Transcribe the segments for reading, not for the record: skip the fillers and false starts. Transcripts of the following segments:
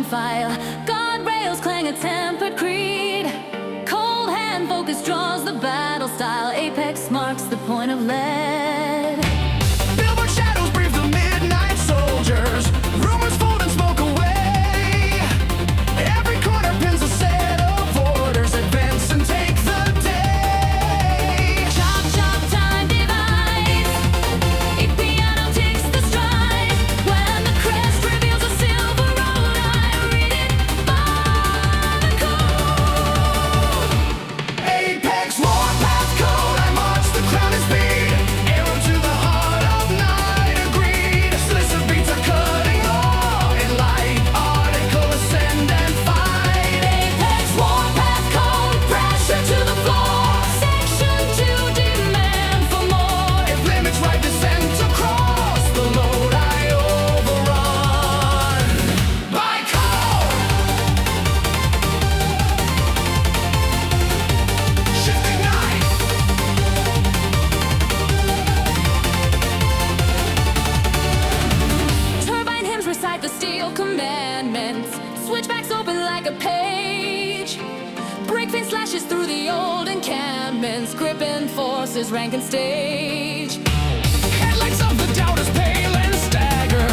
file. Guardrails clang a tempered creed. Cold hand focus draws the battle style. Apex marks the point of lead. Billboard shadows brief the midnight soldiers. Rumors fold and smoke away. Every corner pins a set of orders. Advance and take the day. Chop, chop, time divides. A piano takes the stride. When the crest reveals a silver road, I read it by the code. Apex Warpath code. I march the crown and speed. Arrow to the heart of night. Agreed. Slice of beats are cutting law. In light article ascend and fight. Apex Warpath code. Pressure to the floor. Section 2 demand for more. If limits right descent across the load, I overrun by code. Shifting knife. Turbine hymns recite the steel commandments. Switchbacks open like a page. Breakfin slashes through the old encampments. Gripping forces rank and stage. Headlights of the doubters pale and stagger.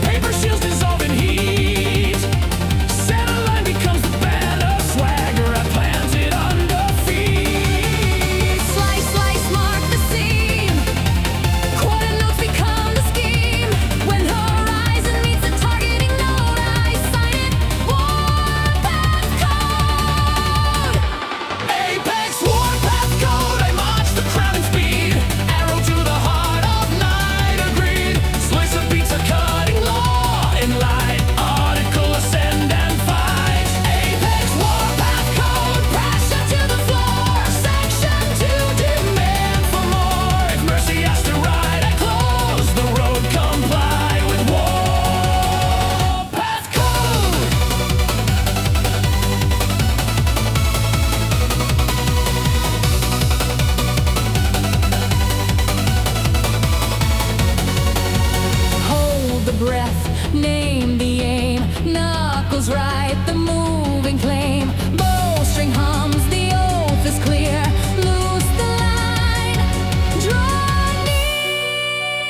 Paper shields dissolve in heat. Center line becomes the band of swagger. I planted under feet. Slice, slice, mark the seam. Quarter notes become the scheme. When horizon meets the targeting node, I sign it. Warpath code. Apex Warpath code. I march the crown and speed. Arrow to the heart of night. Agreed. Slice of beats are cutting law. In light article ascend and fight. Apex Warpath code. Pressure to the floor. Section 2 demand for more. If mercy has to ride, I close the road. Comply with Warpath code. Hold the breath, name the aim. Knuckles right, the moving flame. Bowstring hums, the oath is clear. Loose the line, draw near.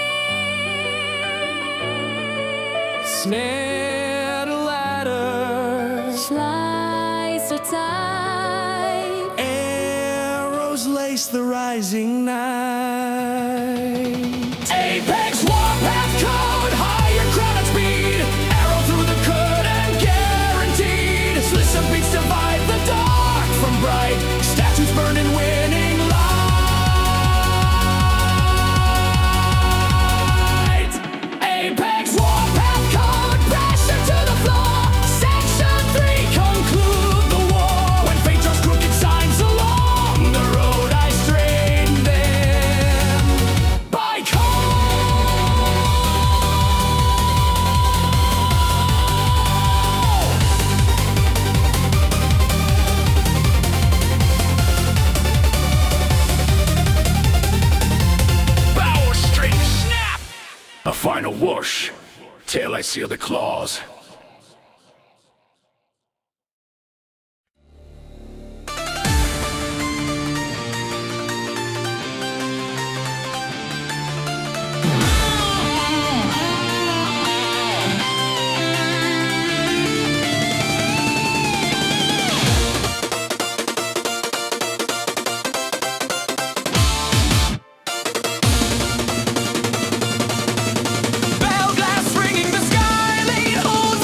Snare the ladder. Slice or tight. Arrows lace the rising night. Apex Warpath code. Higher crown and speed. Arrow through the curtain guaranteed. Slice of beats divide the dark from bright. Statues burn in winning light. Apex Warpath code. Pressure to the floor. Section 3 conclude the war. When fate draws crooked signs along the road, I straighten them by code. Bow string snap. A final whoosh. Till I seal the claws. Bell glass ringing, the Skylane holds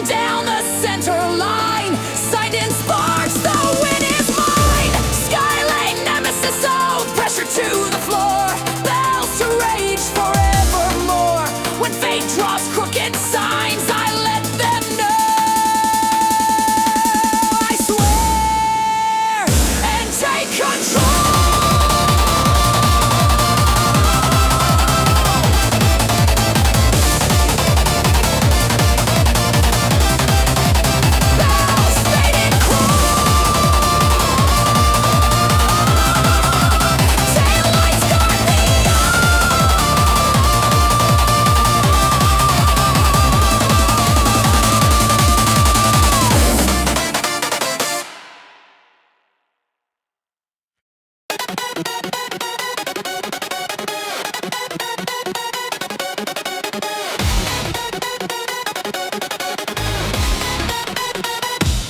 down the center line. Signed in sparks, the win is mine. Skylane Nemesis, oh, pressure to the floor. Bells to rage forevermore. When fate draws crooked signs, I let them know. I swear and take control.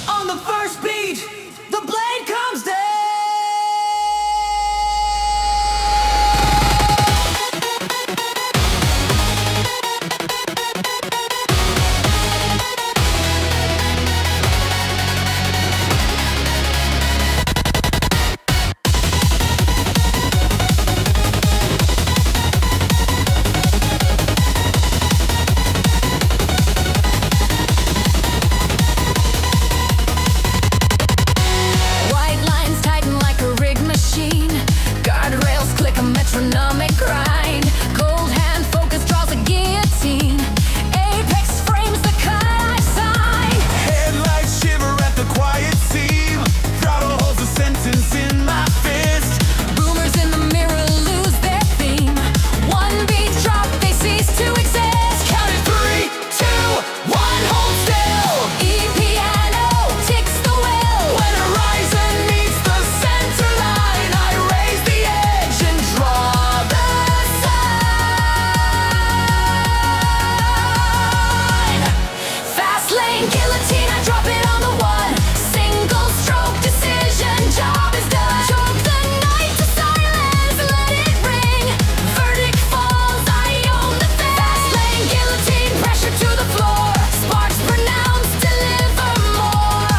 On the first beat, the blade comes down. White lines tighten like a rigged machine. Guardrails click a metronomic grind. Cold hand focus draws a guillotine. Apex frames the cut I sign. Headlights shiver at the quiet seam. Throttle holds a sentence in my fist. Boomers in the mirror lose their theme. One beat drop, they cease to exist. Count it 3, 2, 1, hold still. E piano ticks the will. When horizon meets the center line, I raise the edge and draw the sign. Fastlane guillotine, I drop it on the one. Single stroke decision, job is done. Choke the night to silence, let it ring. Verdict falls, I own the thing. Fastlane guillotine, pressure to the floor. Sparks pronounced, deliver more.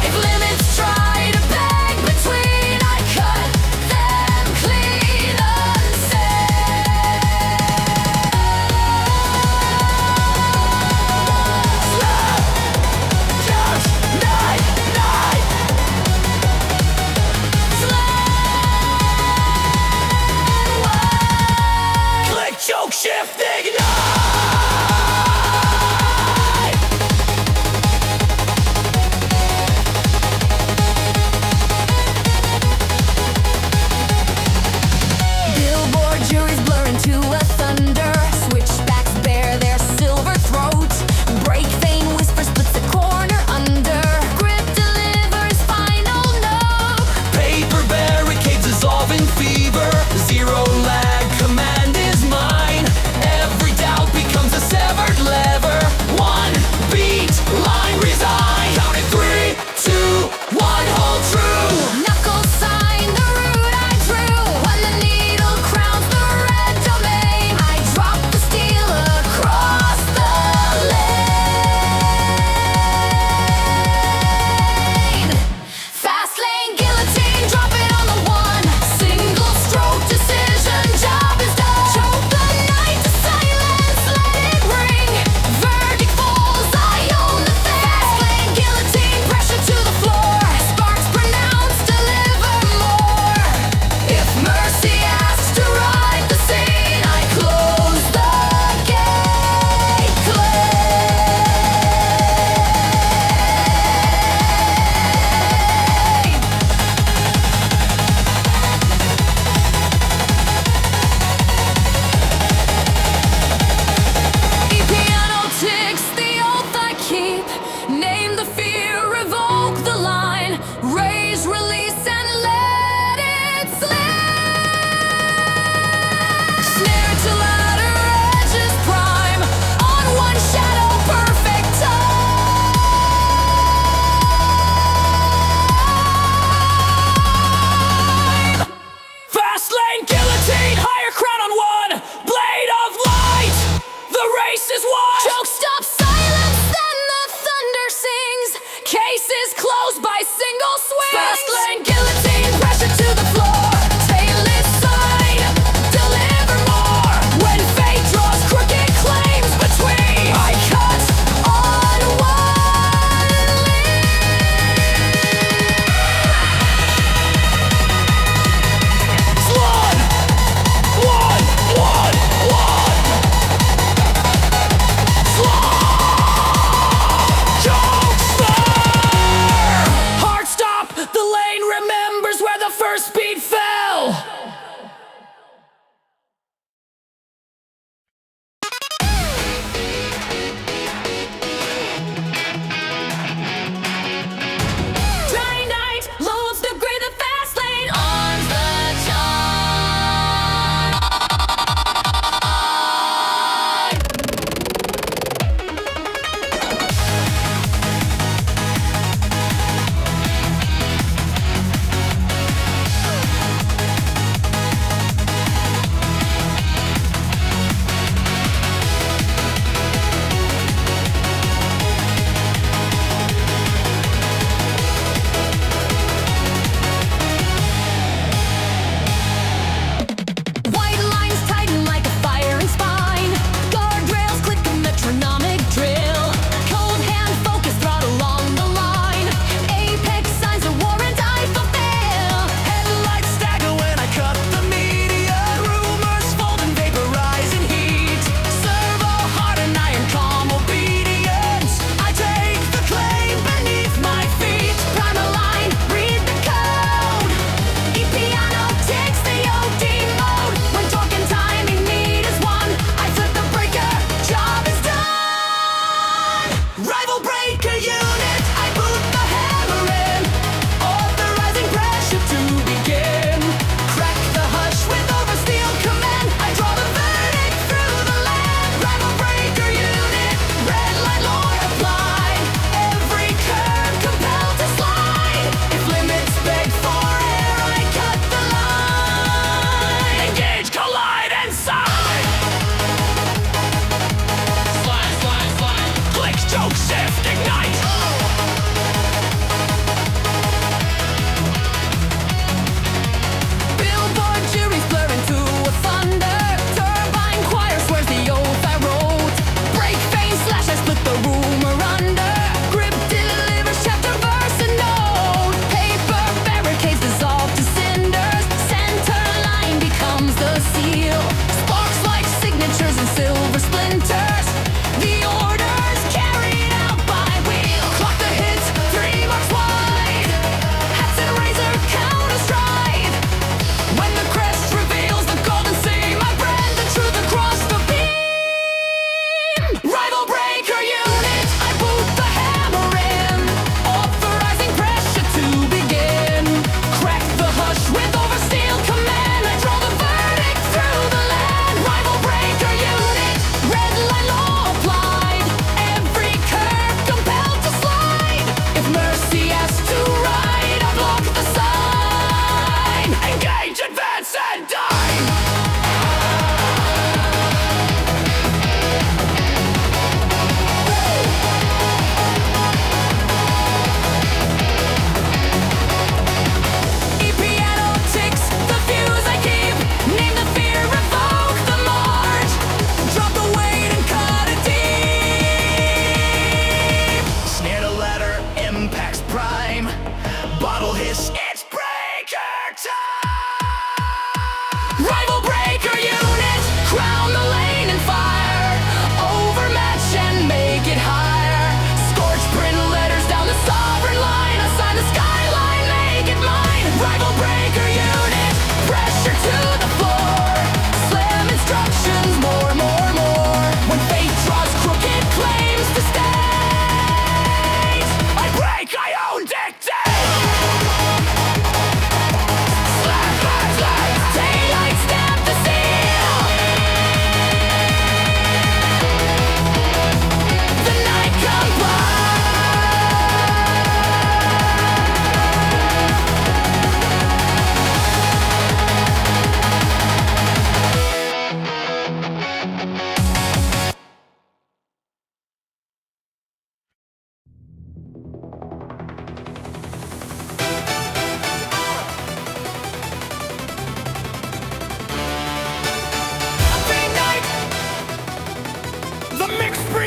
If limits try to beg between, I cut them clean Click, choke, shift, ignite. Billboard juries blur into a thunder. Switchbacks bare their silver throats. Break vein whispers puts the corner under. Grip delivers final note. Paper barricades dissolve in fever. Zero lag, command is mine. Every doubt becomes a cell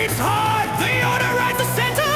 beats hard, the order rides the center.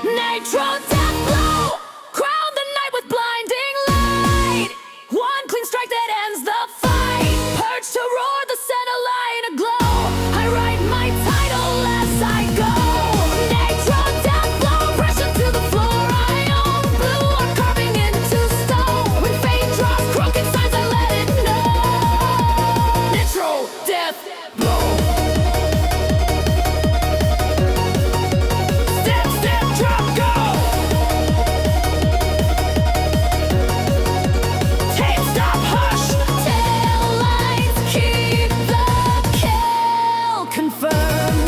Nitro Deathblow, crown the night with blinding light. One clean strike that ends the fight. Perch to roar, the center line aglow. I write my title as I go. Nitro Deathblow, pressure to the floor. I own blue, I'm carving into stone. When fate draws crooked signs, I let it know. Nitro Deathblow. Step, step, drop, go. Tape, stop, hush. Tail lights keep the kill confirmed.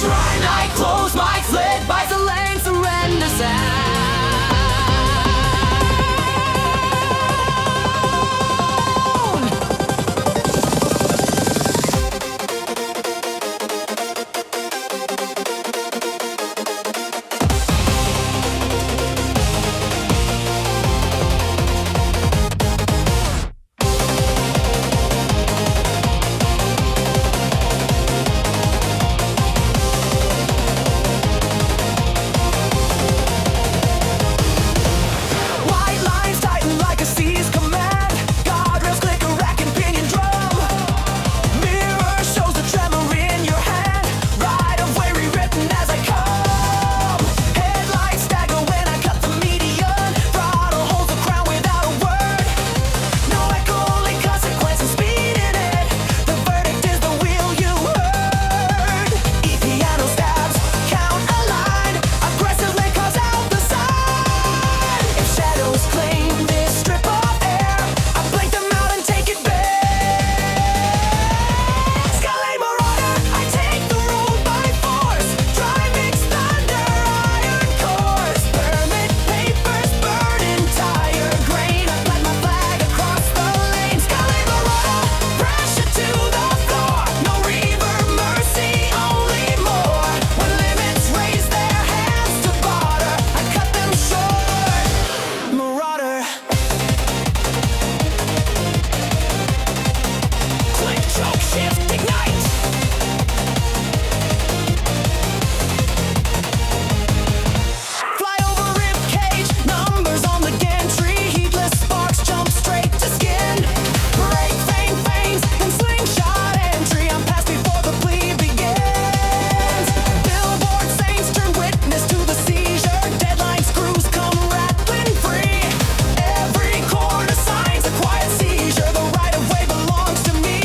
Dry night, close my lid, by the lane, surrender sound. White lines tighten like a sea's command. Guardrails click a rack and pinion drum. Mirror shows the tremor in your hand. Right of way rewritten as I come. Headlights stagger when I cut the median. Throttle holds the crown without a word. No echo, only consequence and speed in it. The verdict is the wheel you heard. E-piano stabs, count a line. Aggressively calls out the sign. If shadows claim this strip of air, I blink them out and take it back. Skylane Marauder, I take the road by force. Driving thunder, iron cores. Permit papers, burn entire grain. I plant my flag across the lane. Skylane Marauder, pressure to the floor. No reverb, mercy, only more. When limits raise their hands to barter, I cut them short. Marauder. Click, choke, shift, ignite. Fly over rib cage, numbers on the gantry. Heedless sparks jump straight to skin. Break fame fangs and slingshot entry. I'm past before the plea begins. Billboard saints turn witness to the seizure. Deadline screws come rattling free. Every corner signs a quiet seizure. The right of way belongs to me.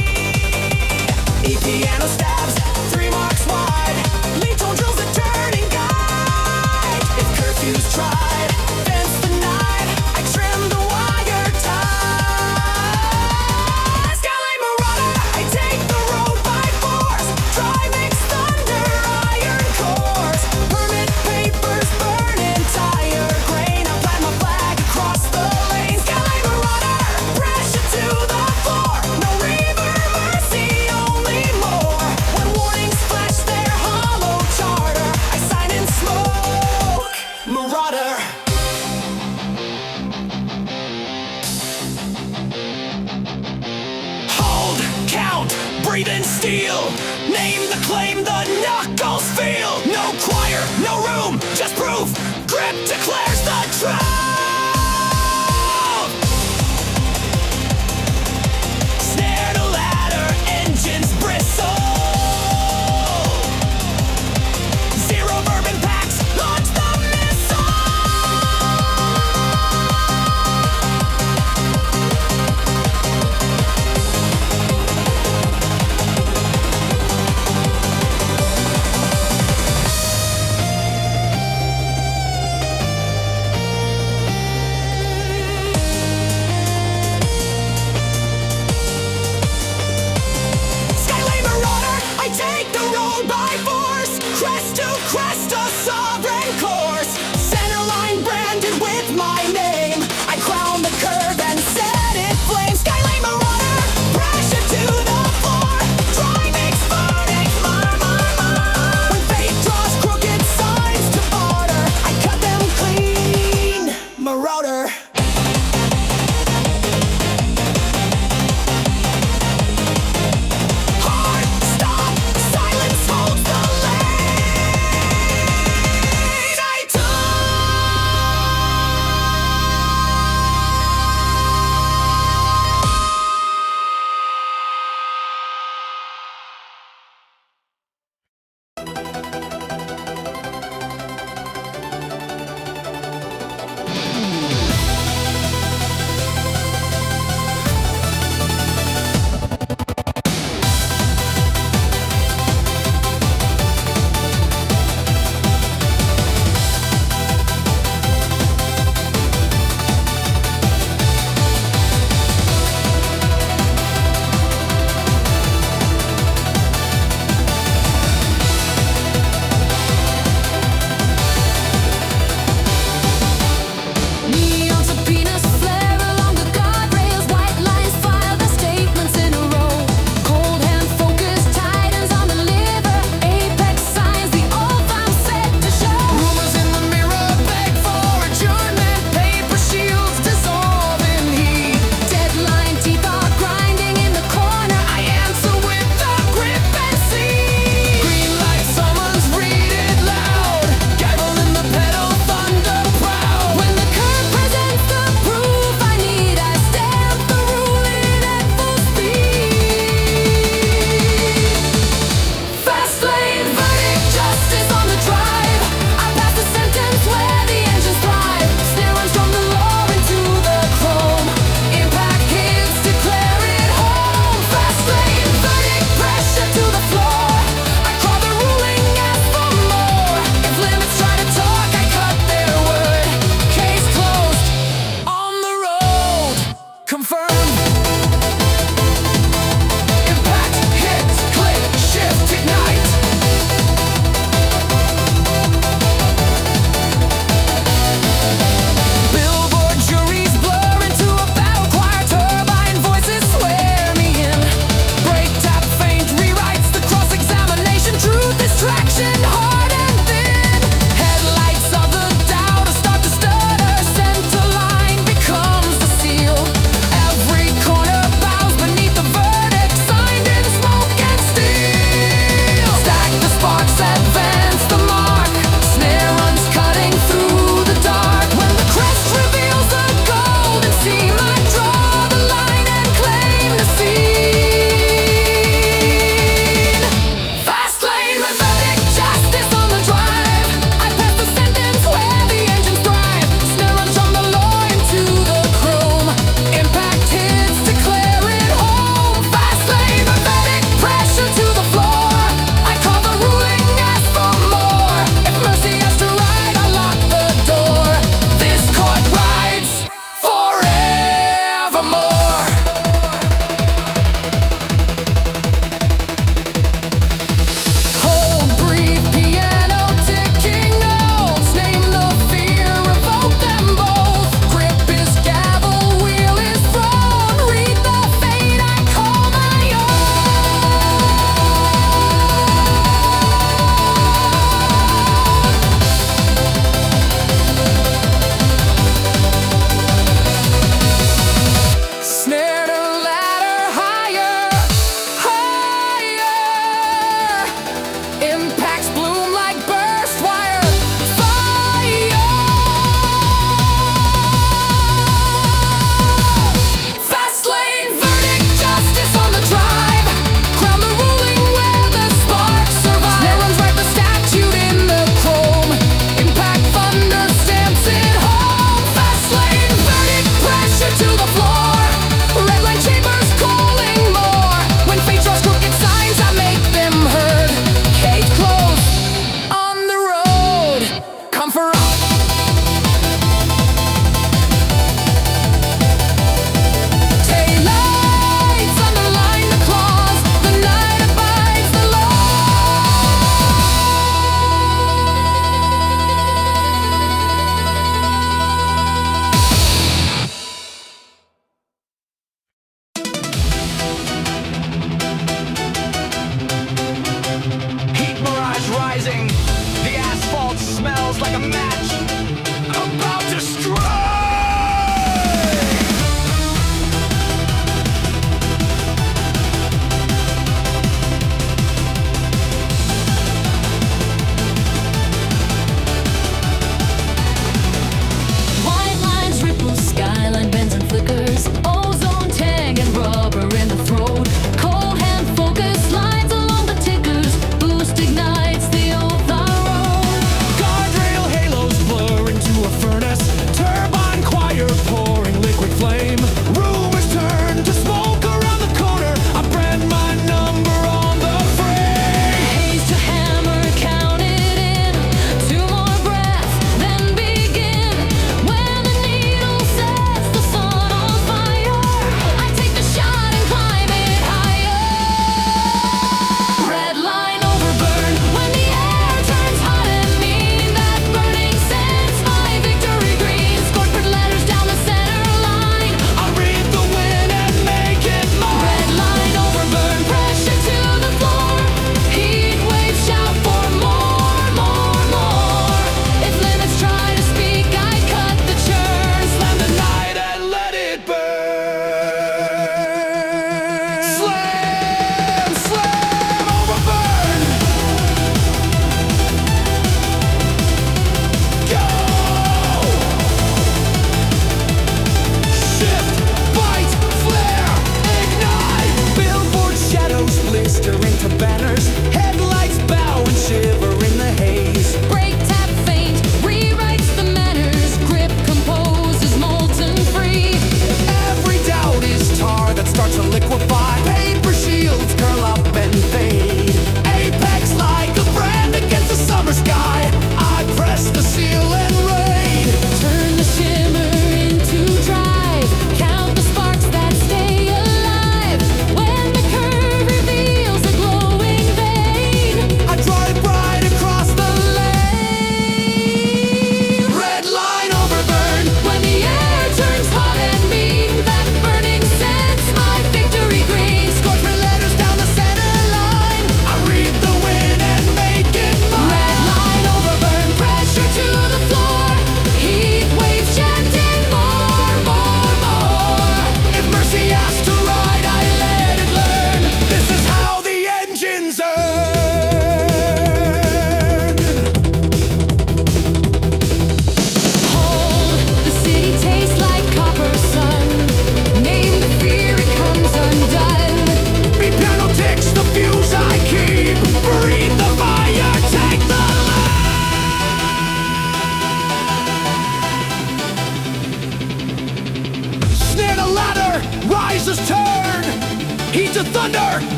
E-piano stabs, 3 marks wide. Lethal drills a turning guide. If curfew's tried, fence the night. I trim the wire tie. Skylane Marauder, I take the road by force. Driving thunder, iron cores. Permit papers, burn entire grain. I plant my flag across the lane. Skylane Marauder, pressure to the floor. No reverb, mercy, only more. When warnings flash their hollow charter, I sign in smoke. Marauder. Hold, count, breathe and steel. Name the claim, the knuckles feel. No choir, no room, just proof. Grip declares the truth. Snare to ladder, engines bristle. Zero bourbon packs, launch the missile. match, about to strike. White lines ripple, skyline bends and flickers. Ozone tag and rubber in the throat. Cold hand focus lines along the tickers. Boost ignites the old road. Guardrail halos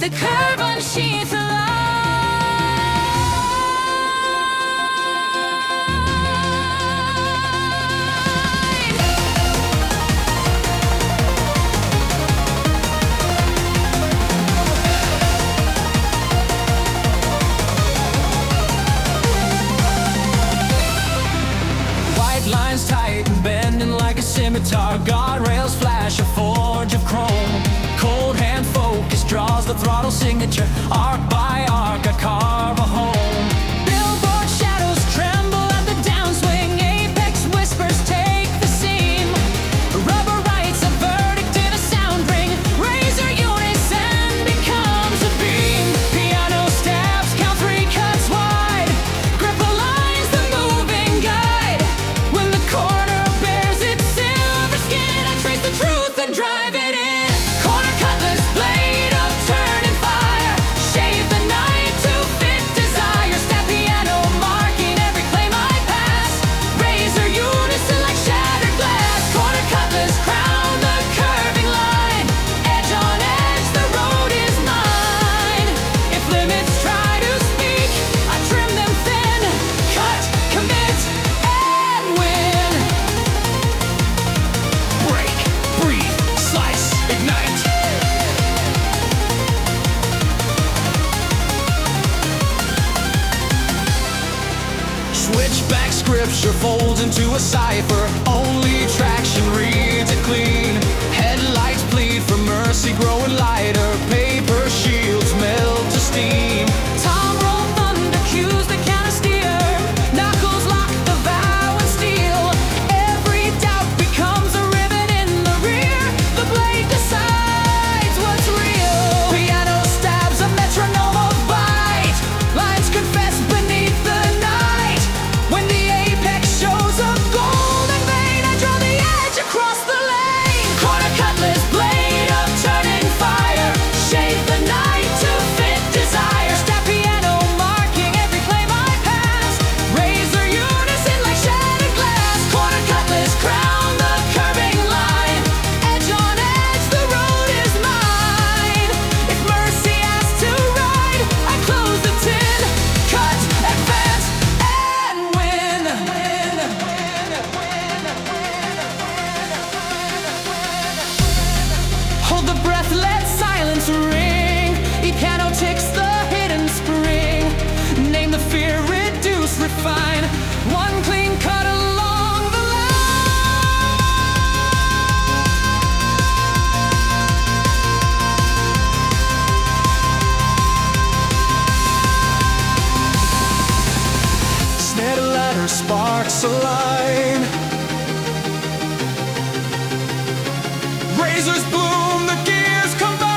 the curve unsheathes the line. White lines tight and bending like a scimitar. Guardrails flash a forge of chrome. Cold hand focus draws the throttle signature. Arc by arc I carve a home. Billboard shadows tremble at the downswing. Apex whispers take the seam. Rubber writes a verdict in a sound ring. Razor unison becomes a beam. Piano stabs count 3 cuts wide. Grip aligns the moving guide. When the corner bears its silver skin, I trace the truth and drive it in. Corner cutlass, blade of turning fire. Shave the night to fit desire. Stab piano, marking every claim I pass. Razor unison like shattered glass. Corner cutlass, crown the curving line. Edge on edge, the road is mine. If limits try to speak, I trim them thin. Cut, commit, and win. Break, breathe, slice, ignite. Switchback scripture folds into a cipher. Only traction reads it clean. Headlights plead for mercy, growing lighter. Paper shields melt to steam. Tom roll thunder cues the counter steer. Knuckles lock the vow and steel. Every doubt becomes a rivet in the rear. The blade decides what's real. Piano stabs a metronome of bite. Lines confess beneath the night. When the apex shows a golden vein, I draw the edge across the lane. Corner cutlass, blade of turning fire. Shave the night to fit desire. Stab piano, marking every claim I pass. Razor unison like shattered glass. Corner cutlass, crown the curving line. Edge on edge, the road is mine. If mercy asks to ride, I close the tin. Cut, advance, and win. Hold the breath, let silence ring. Each piano ticks the hidden spring. Name the fear, reduce, refine. One clean cut along the line. Snare ladder, sparks align. Razors bloom, the gears combine.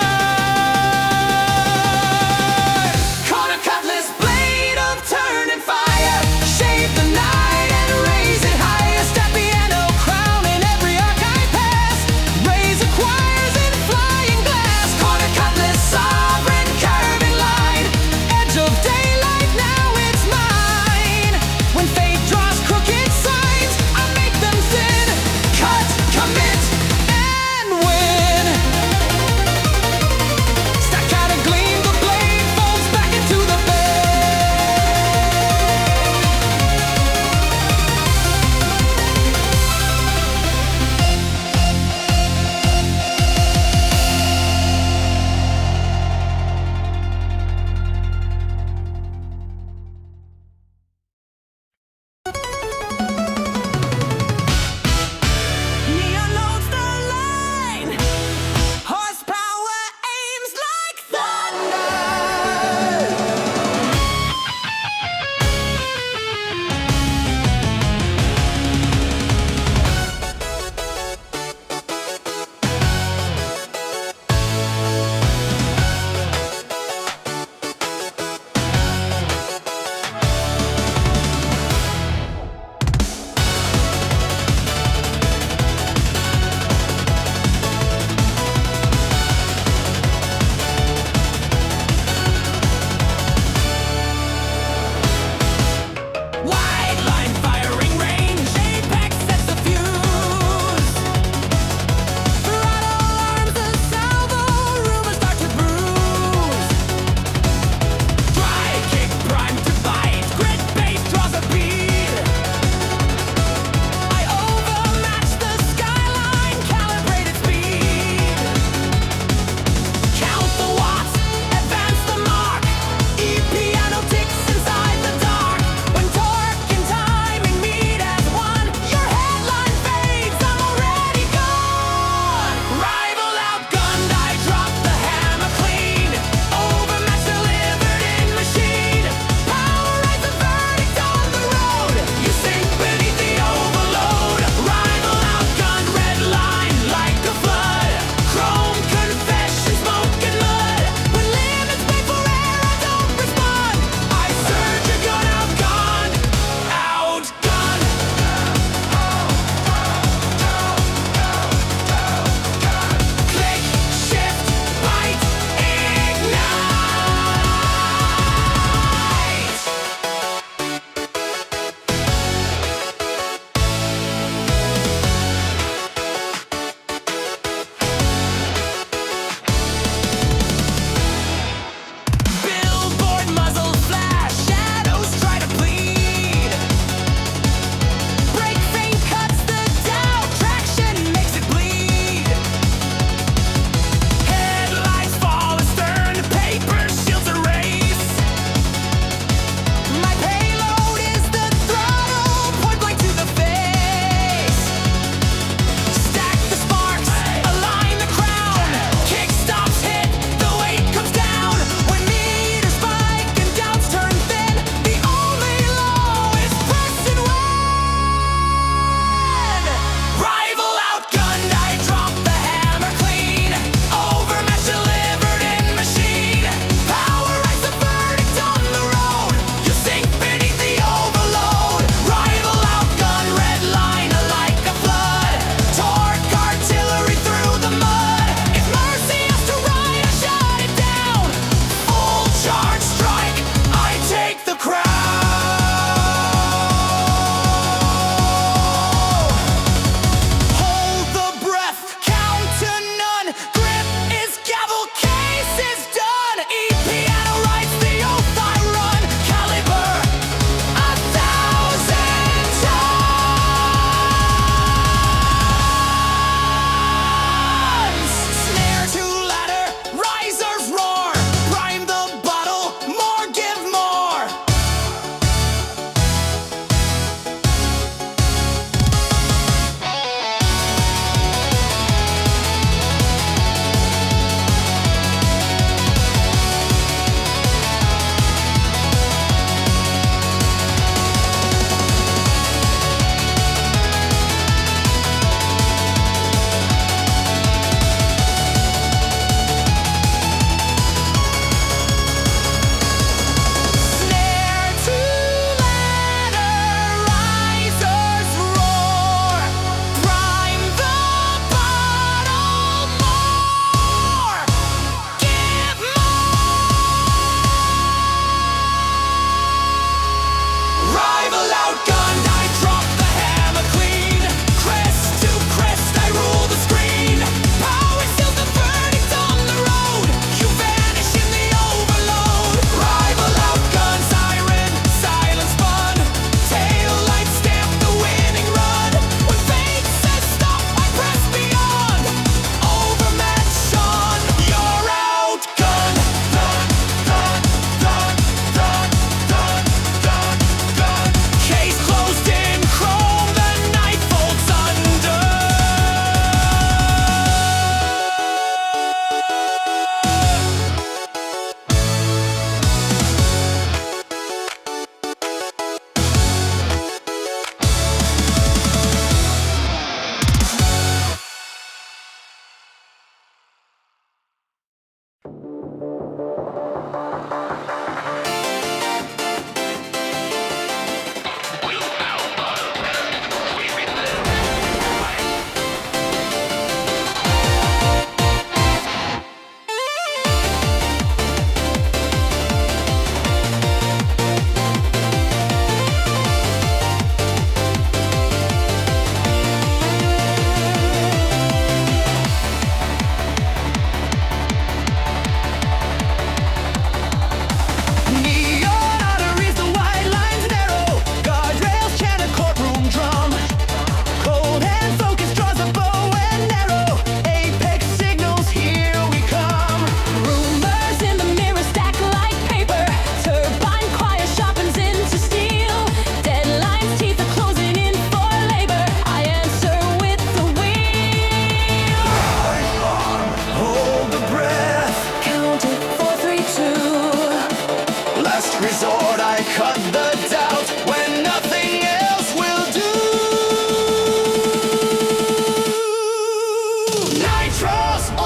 Corner cutlass, blade of turning fire. Shave the night and raise it higher. Stab piano, crown in every arc I pass. Razor choirs in flying glass. Corner cutlass, sovereign curving line. Edge of daylight, now it's mine. When fate draws crooked signs, I make them thin. Cut, commit, and win.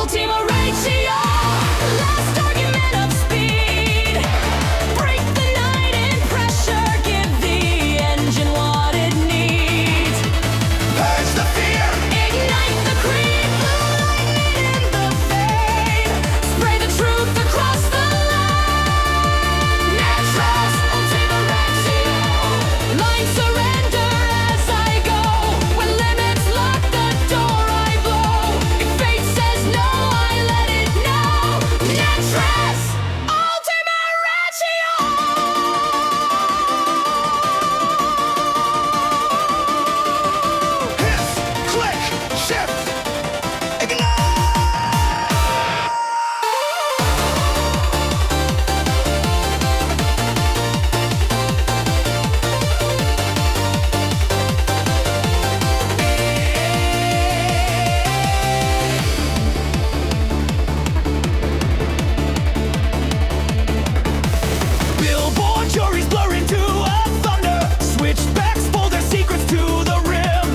Ultima Ratio, last argument of speed. Break the night in pressure, give the engine what it needs. Purge the fear, Ignite the creep, blue lightning in the fade. Spray the truth across the line. Nitrous, Ultima Ratio. Line surrender as I go. When limits lock the door, I blow. If fate says no, I let it know. Nitrous, Ultima Ratio. hiss, click, shift, ignite. Billboard juries blur into a thunder. Switchbacks pull their secrets to the rim.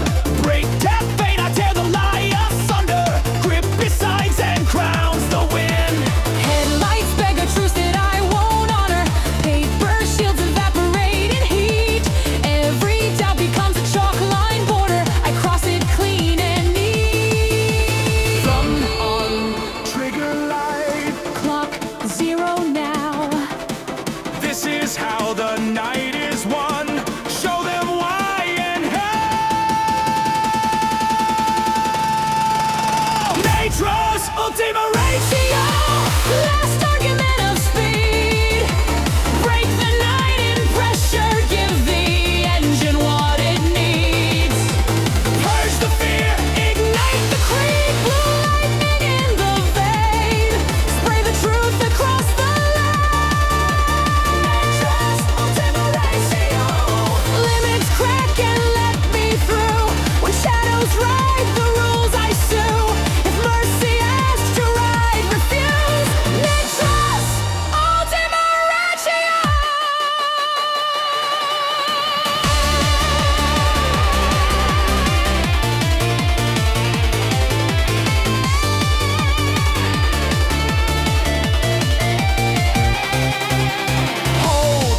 Break death fate, I tear the lie asunder. Grip besides and crowns the win. Headlights beg a truce that I won't honor. Paper shields evaporate in heat. Every doubt becomes a chalk line border. I cross it clean and neat. From on, Trigger light, clock zero now. this is how the night is won. Show them why and how. Nitrous, Ultima Ratio. Last argument of speed. Break the night in pressure. Give the engine what it needs. Purge the fear, Ignite the creep, blue lightning in the vein. Spray the truth across the line. Nitrous, Ultima Ratio. Limits crack and let me through. When shadows ride the rules, I sue. If mercy asks to ride, refuse. Nitrous, Ultima Ratio. hold,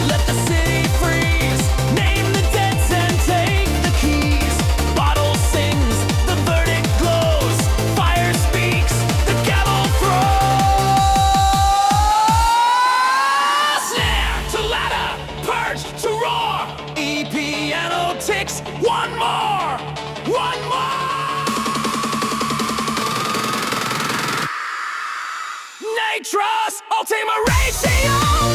let the city freeze. Name the debts and take the keys. Bottle sings, the verdict glows. Fire speaks, the gavel throws. Snare to ladder, purge to roar. E piano ticks, one more, one more. Nitrous, Ultima Ratio.